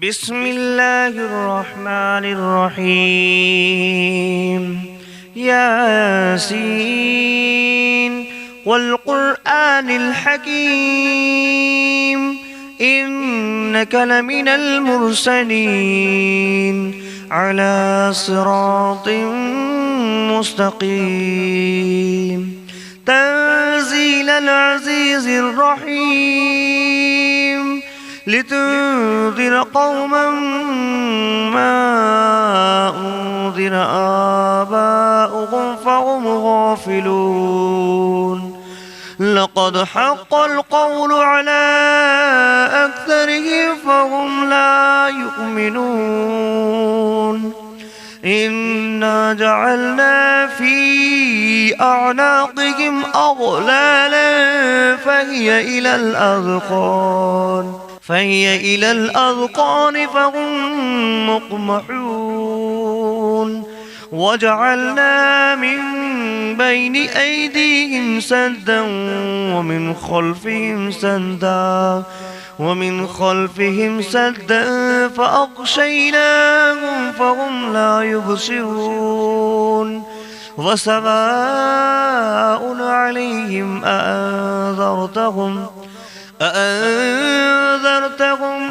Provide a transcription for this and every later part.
بسم الله الرحمن الرحيم. ياسين والقرآن الحكيم إنك لمن المرسلين على صراط مستقيم تنزيل العزيز الرحيم لتنذر قوما ما أنذر آباؤهم فهم غافلون. لقد حق القول على أكثرهم فهم لا يؤمنون. إنا جعلنا في أعناقهم أغلالا فهي إلى الأذقان فهم مقمحون. وجعلنا من بين أيديهم سدا ومن خلفهم سدا فأغشيناهم فهم لا يبصرون. وسواء عليهم أأنذرتهم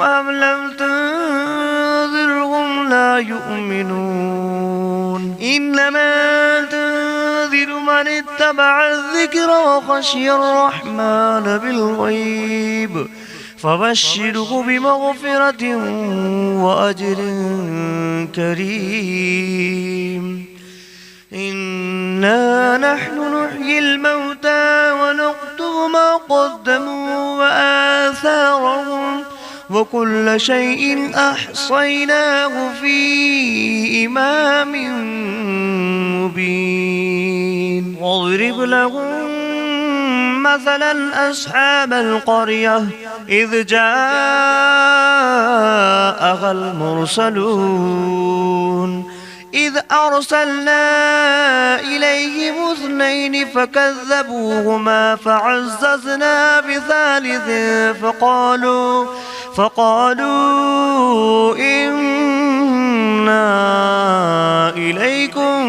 أم لم تنذرهم لا يؤمنون. إنما تنذر من اتبع الذكر وخشي الرحمن بالغيب فبشره بمغفرة وأجر كريم. إنا نحن نحيي الموتى ونكتب ما قدموا وآثارهم وكل شيء أحصيناه في إمام مبين. واضرب لهم مثلا أصحاب القرية إذ جاءها المرسلون إذ أرسلنا إليهم 2 فكذبوهما فعززنا بثالث فقالوا إنا إليكم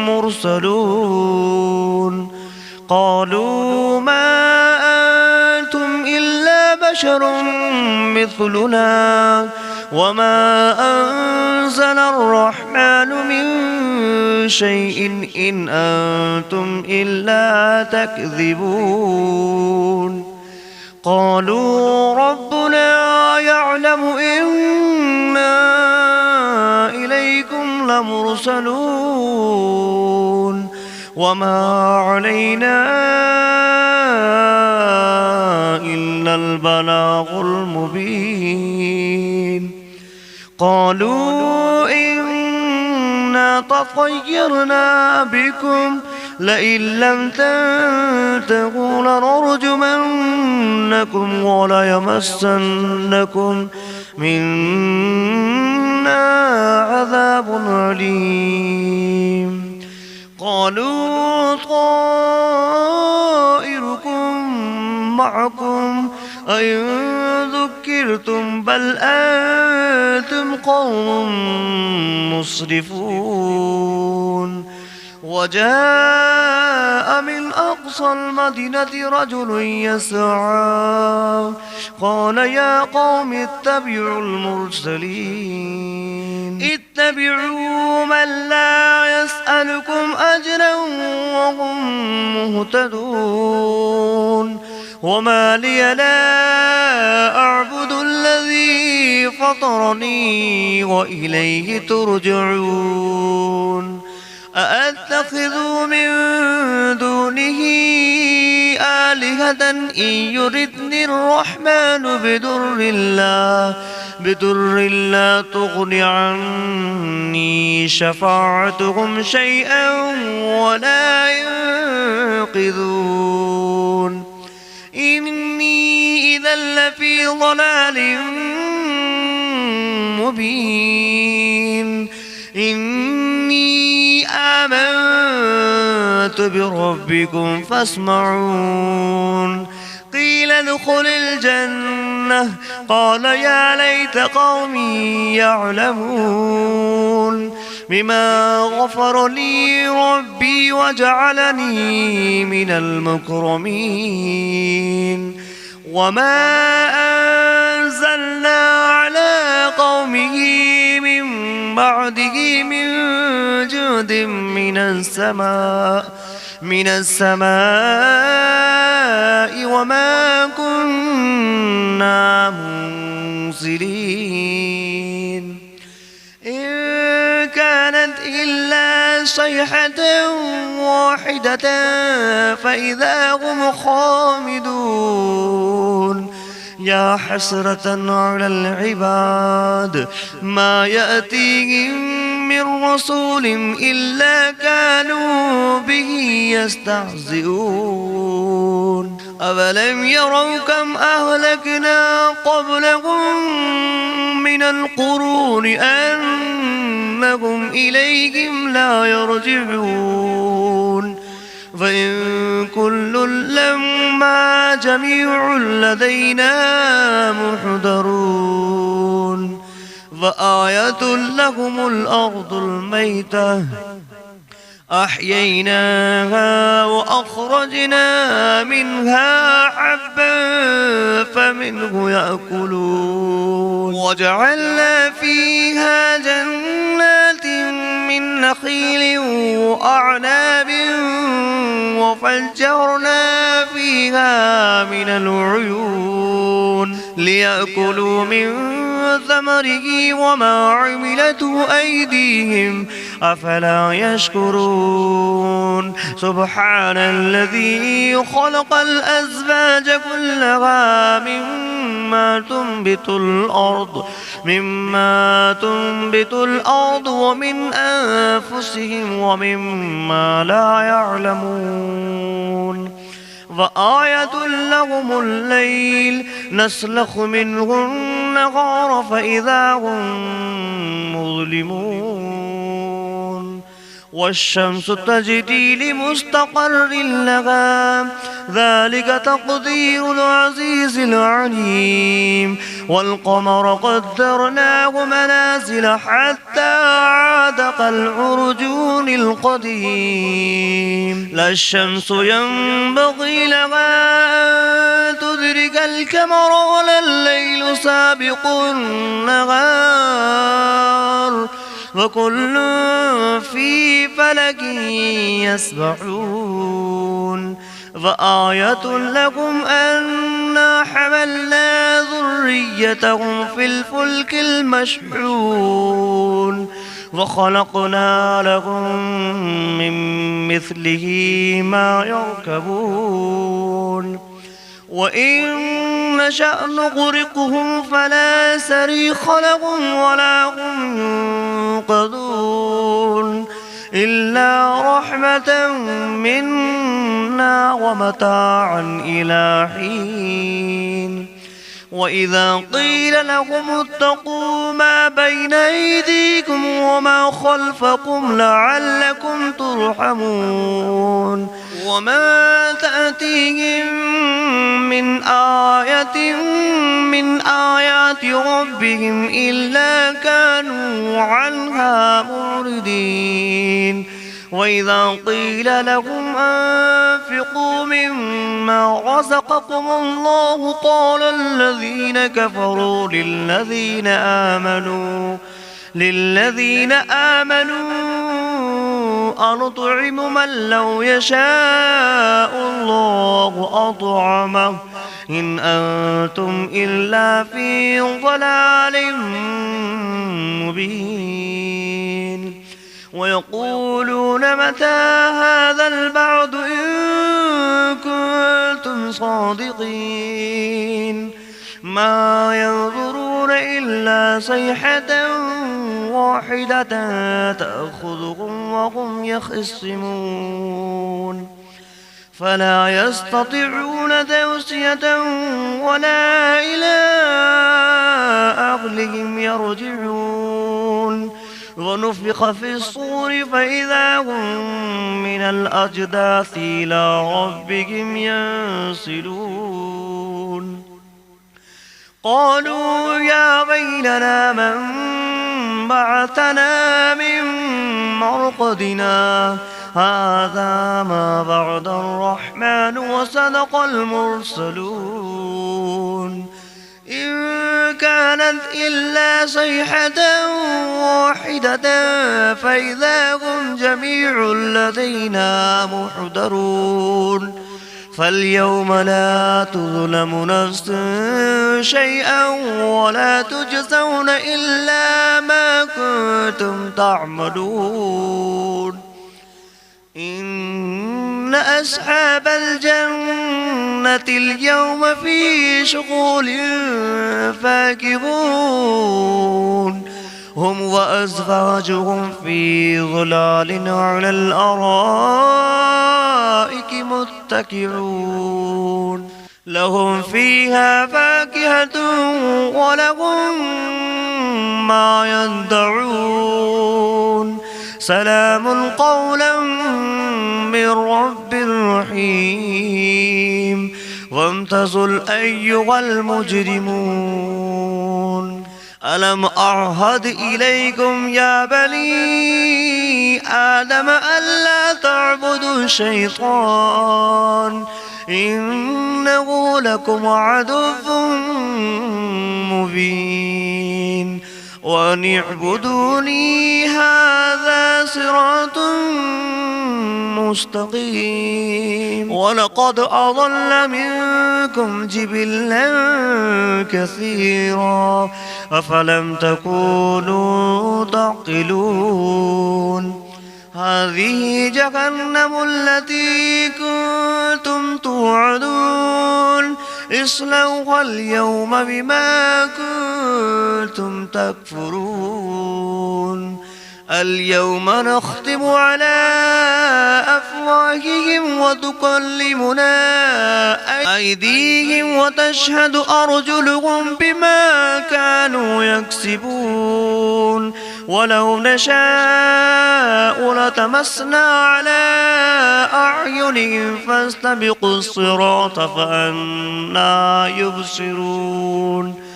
مرسلون. قالوا ما أنتم إلا بشر مثلنا وما أنزل الرحمن من شيء إن أنتم إلا تكذبون. قالوا ربنا يعلم إنا إليكم لمرسلون وما علينا إلا البلاغ المبين. قالوا إنا تطيرنا بكم لئن لم تنتهوا لنرجمنكم وليمسنكم منا عذاب أليم. قالوا طائركم معكم أئن ذكرتم بل أنتم قوم مسرفون. وجاء من أقصى المدينة رجل يسعى قال يا قوم اتبعوا المرسلين اتبعوا من لا يسألكم أجرا وهم مهتدون. وما لي لا أعبد الذي فطرني وإليه ترجعون. أأتخذ من دونه آلهة إن يردني الرحمن بدر لا تغن عني شفاعتهم شيئا ولا ينقذون. إني إذا لفي ضلال مبين. إني آمنت بربكم فاسمعون. قيل ادخل الجنة الجنة قال يا ليت قومي يعلمون بما غفر لي ربي وجعلني من المكرمين وما أنزلنا على قومه من بعده من جود من السماء وما كنا منزلين إن كانت إلا صيحة واحدة فإذا هم خامدون يا حسرة على العباد ما يأتيهم من رسول إلا كانوا به يستهزئون أولم يروا كم أهلكنا قبلهم من القرون أنهم إليهم لا يرجعون فإن كل لما جميع لدينا محضرون فآية لهم الأرض الميتة أحييناها وأخرجنا منها حبا فمنه يأكلون وجعلنا فيها جنات من نخيل وأعناب وفجرنا فيها من العيون ليأكلوا من ثمره وما عملته أيديهم أفلا يشكرون سبحان الذي خلق الأزواج كلها مما تنبت الأرض ومن أنفسهم ومما لا يعلمون وآية لهم الليل نسلخ منه النهار فإذا هم مظلمون والشمس تجري لمستقر لها ذلك تقدير العزيز العليم والقمر قدرناه منازل حتى عاد كالعرجون القديم لا الشمس ينبغي لها أن تدرك القمر ولا الليل سابق النهار وكل في فلك يسبحون فآية لكم أنا حملنا ذريتهم في الفلك المشحون وخلقنا لهم من مثله ما يركبون وإن نشأ نغرقهم فلا صريخ لهم ولا هم ينقذون إلا رحمة منا ومتاعا إلى حين وإذا قيل لهم اتقوا ما بين أيديكم وما خلفكم لعلكم ترحمون وما تأتيهم من آية من آيات ربهم إلا كانوا عنها معرضين وإذا قيل لهم أنفقوا مما رزقكم الله قال الذين كفروا للذين آمنوا أنطعم من لو يشاء الله أطعمه إن أنتم إلا في ضلال مبين ويقولون متى هذا البعد إن كنتم صادقين ما ينظرون إلا صيحة واحدة تأخذهم وهم يخصمون فلا يستطيعون توصية ولا إلى أهلهم يرجعون ونفخ في الصور فإذا هم من الأجداث إلى ربهم ينسلون قالوا يا ويلنا من بعثنا من مرقدنا هذا ما بعد الرحمن وصدق المرسلون إن كانت إلا صيحة واحدة فإذا هم جميع لدينا محضرون فاليوم لا تظلم نفس شيئا ولا تجزون إلا ما كنتم تعملون إن أصحاب الجنة اليوم في شغل فاكهون هم وأزواجهم في ظلال على الأرائك متكئون لهم فيها فاكهة ولهم ما يدعون سلام قولا من رب رحيم وامتازوا أيها المجرمون ألم أعهد إليكم يا بني آدم ألا تعبدوا الشيطان إنه لكم عدو مبين وأن اعبدوني هذا صراط مستقيم ولقد أضل منكم جبلا كثيرا أفلم تكونوا تعقلون هذه جهنم التي كنتم توعدون اصلوها اليوم بما كنتم تكفرون اليوم نختم على أفواههم وتكلمنا أيديهم وتشهد أرجلهم بما كانوا يكسبون ولو نشاء لتمسنا على أعينهم فاستبقوا الصراط فأنى يبصرون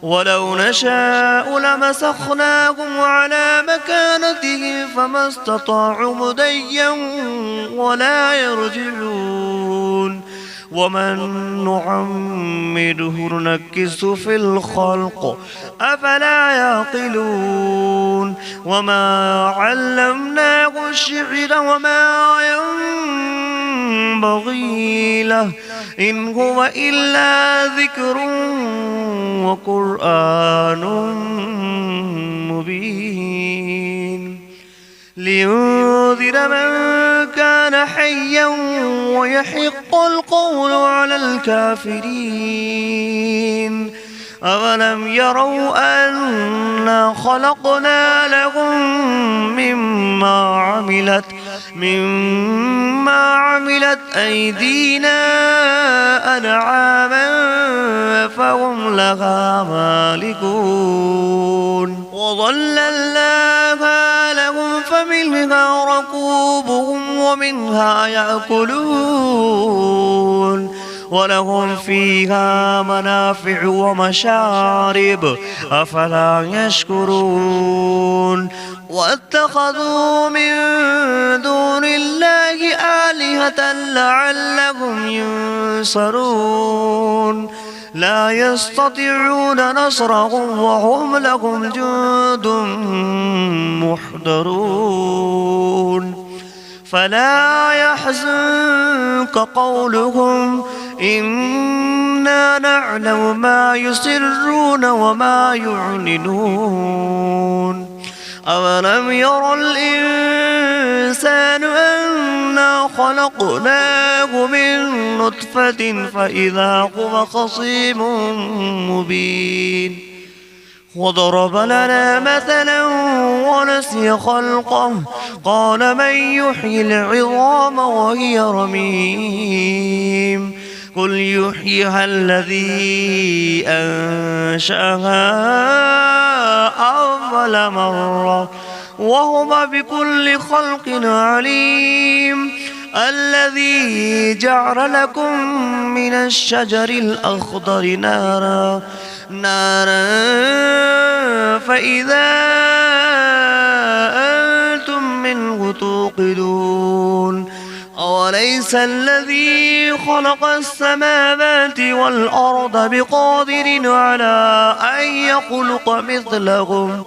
ولو نشاء لمسخناهم على مكانتهم فما استطاعوا مضيا ولا يرجعون ومن نعمره ننكس في الخلق أفلا يعقلون وما علمناه الشعر وما ينبغي له إن هو إلا ذكر وقرآن مبين لينذر من كان حيا ويحق القول على الكافرين أولم يروا أنا خلقنا لهم مما عملت أيدينا أنعاما فهم لها مالكون وظللناها لهم فمنها ركوبهم ومنها يأكلون ولهم فيها منافع ومشارب أفلا يشكرون واتخذوا من دون الله آلهة لعلهم ينصرون لا يستطيعون نصرهم وهم لهم جند محضرون فلا يحزنك قولهم إنا نعلم ما يسرون وما يعلنون أولم ير الإنسان أنا خلقناه من نطفة فإذا هو خصيم مبين وضرب لنا مثلا ونسي خلقه قال من يحيي العظام وهي رميم قل يحييها الذي أنشأها أول مرة وهو بكل خلق عليم الذي جعل لكم من الشجر الأخضر نارا نارا فإذا أنتم منه توقدون أوليس الذي خلق السماوات والأرض بقادر على أن يخلق مثلهم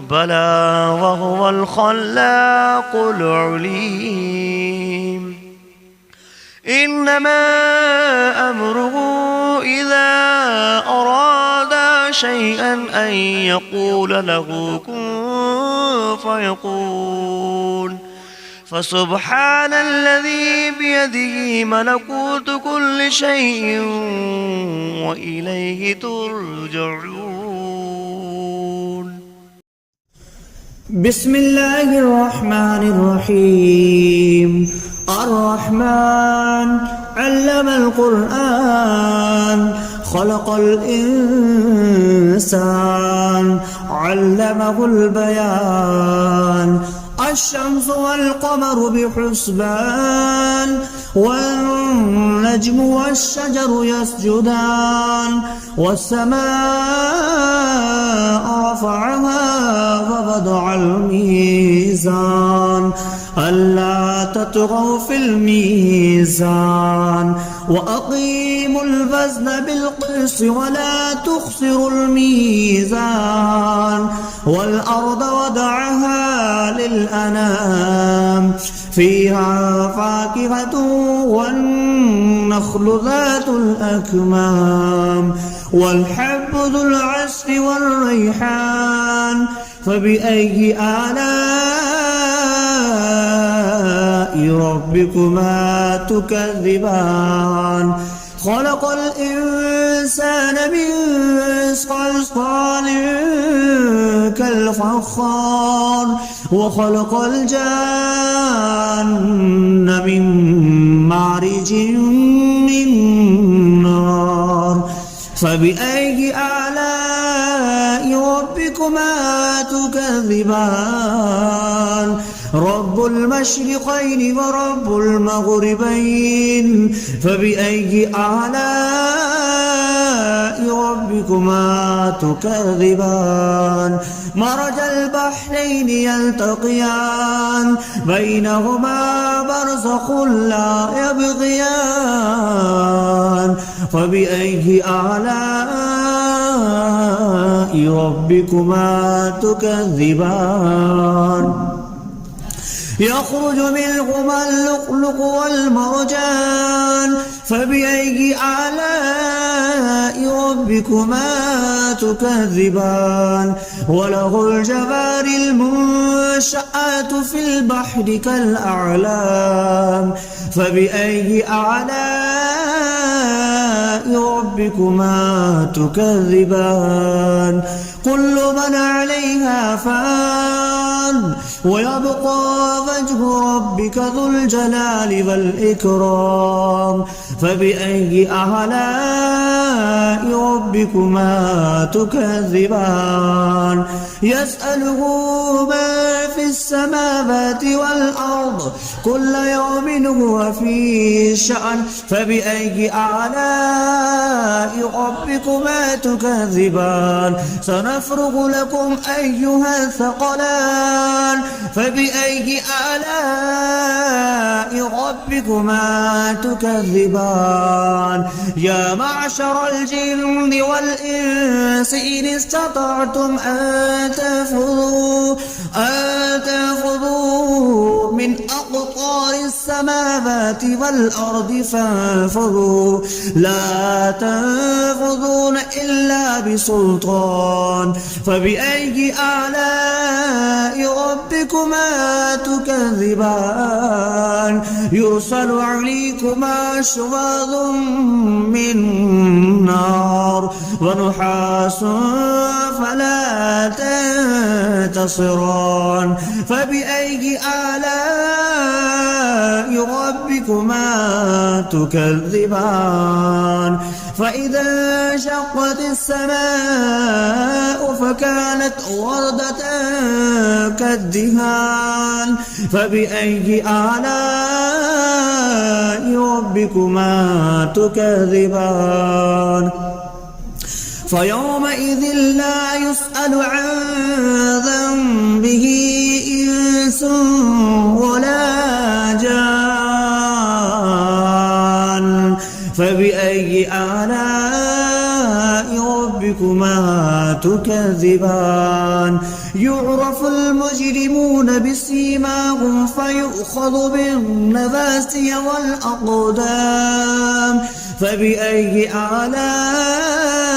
بلى وهو الخلاق العليم إنما أمره إذا أراد شيئا أن يقول له كن فيكون فسبحان الذي بيده ملكوت كل شيء وإليه ترجعون. بسم الله الرحمن الرحيم. الرحمن علم القرآن خلق الإنسان علمه البيان الشمس والقمر بحسبان والنجم والشجر يسجدان والسماء رفعها ووضع الميزان ألا تطغوا في الميزان وأقيموا الوزن بالقسط ولا تخسروا الميزان والأرض وضعها للأنام فيها فاكهة والنخل ذات الأكمام والحب ذو العصف والريحان فبأي آلاء ربكما تكذبان خلق الإنسان من صلصال كالفخار وخلق الجان من مارج من نار فبأي آلاء ربكما تكذبان رب المشرقين ورب المغربين فبأي آلاء ربكما تكذبان مرج البحرين يلتقيان بينهما برزخ لا يبغيان فبأي آلاء ربكما تكذبان يخرج منهما اللؤلؤ والمرجان فبأي آلاء ربكما تكذبان وله الجوار المنشآت في البحر كالأعلام فبأي آلاء ربكما تكذبان كل من عليها فان ويبقى وجه ربك ذو الجلال والإكرام فبأي آلاء ربكما تكذبان يسأله ما في السماوات والأرض كل يوم هو في شأن فبأي آلاء ربكما تكذبان سنفرغ لكم أيها الثقلان فبأي آلاء ربكما تكذبان يا معشر الجن والإنس إن استطعتم أن تنفذوا من أقطار السماوات والأرض فانفذوا لا تنفذون إلا بسلطان فبأي آلاء ربكما تكذبان يرسل عليكما شواظ من نار ونحاس فلا تنتصران فبأي آلاء ربكما تكذبان فإذا انشقت السماء فكانت وردة كالدهان فبأي آلاء ربكما تكذبان فيومئذ لا يسأل عن ذنبه إنس ولا جان فبأي آلاء ربكما تكذبان يعرف المجرمون بسيماهم فيؤخذ بالنواسي والأقدام فبأي آلاء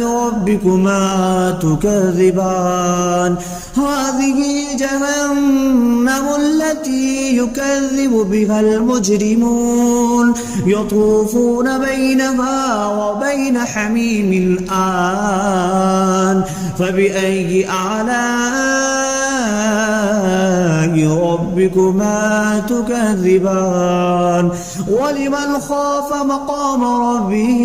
ربكما تكذبان هذه جهنم التي يكذب بها المجرمون يطوفون بينها وبين حميم آن فبأي آلاء ربكما تكذبان ولمن خاف مقام ربه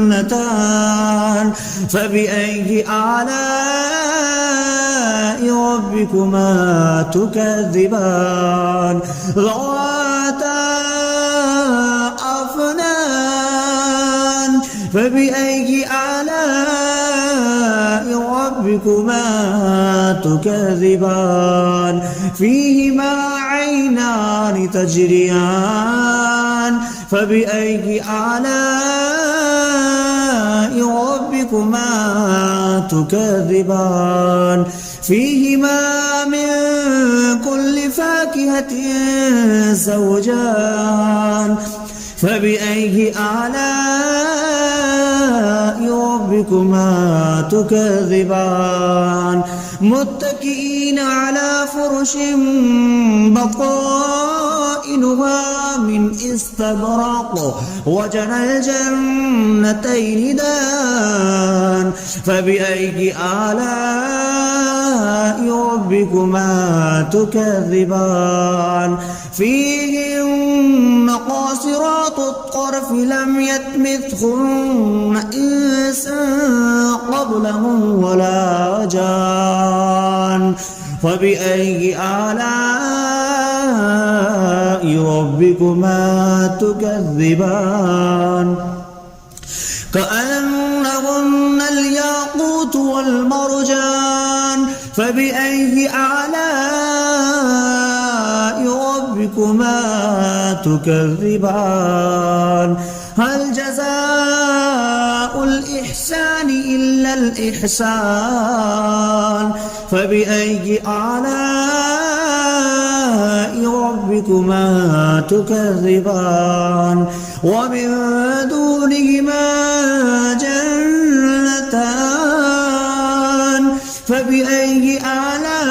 جنتان فبأي آلاء ربكما تكذبان ذواتا أفنان فبأي آلاء ربكما تكذبان فيهما عينان تجريان فبأي آلاء ربكما تكذبان فيهما من كل فاكهة زوجان فبأي آلاء ربكما تكذبان متكئين على فرش بطائنها من استبرق وجنى الجنتين دان فبأي آلاء ربكما تكذبان فيهن قاصرات الطرف لم يطمثهن إنس قبلهم ولا جان فبأي آلاء ربكما تكذبان كأنهن الياقوت والمرجان فبأي آلاء ربكما تكذبان هل جزاء الإحسان إلا الإحسان فبأي آلاء ربكما تكذبان ومن دونهما جنتان فبأي آلاء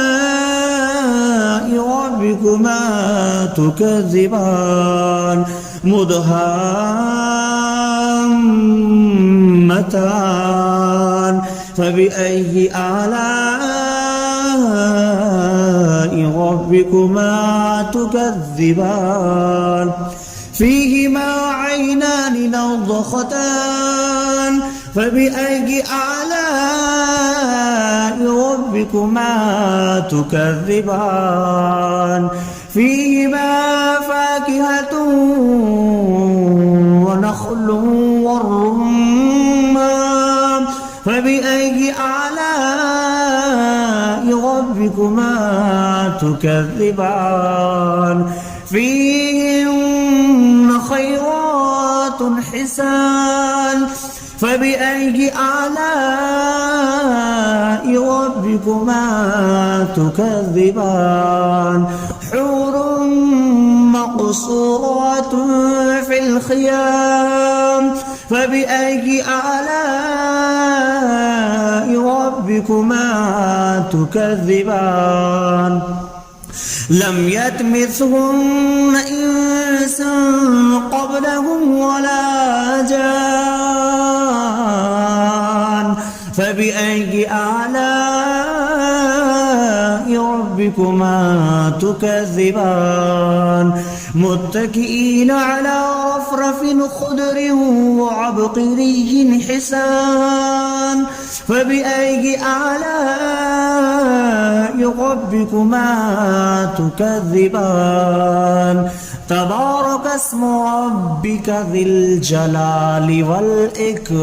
ربكما تكذبان مدهامتان فبأي آلاء ربكما تكذبان فيهما عينان نضختان فبأي آلاء ربكما تكذبان فيهما فاكهة ونخل والرمان فبأي آلاء ربكما تكذبان فيهن خيرات حسان فبأي آلاء ربكما تكذبان حور مقصورات في الخيام فبأي آلاء ربكما تكذبان لم يطمثهن إنس قبلهم ولا جان فبأي آلاء ربكما تكذبان متكئين على رفرف خضر وعبقري حسان فبأي آلاء ربكما تكذبان تبارك اسم ربك ذي الجلال والإكرام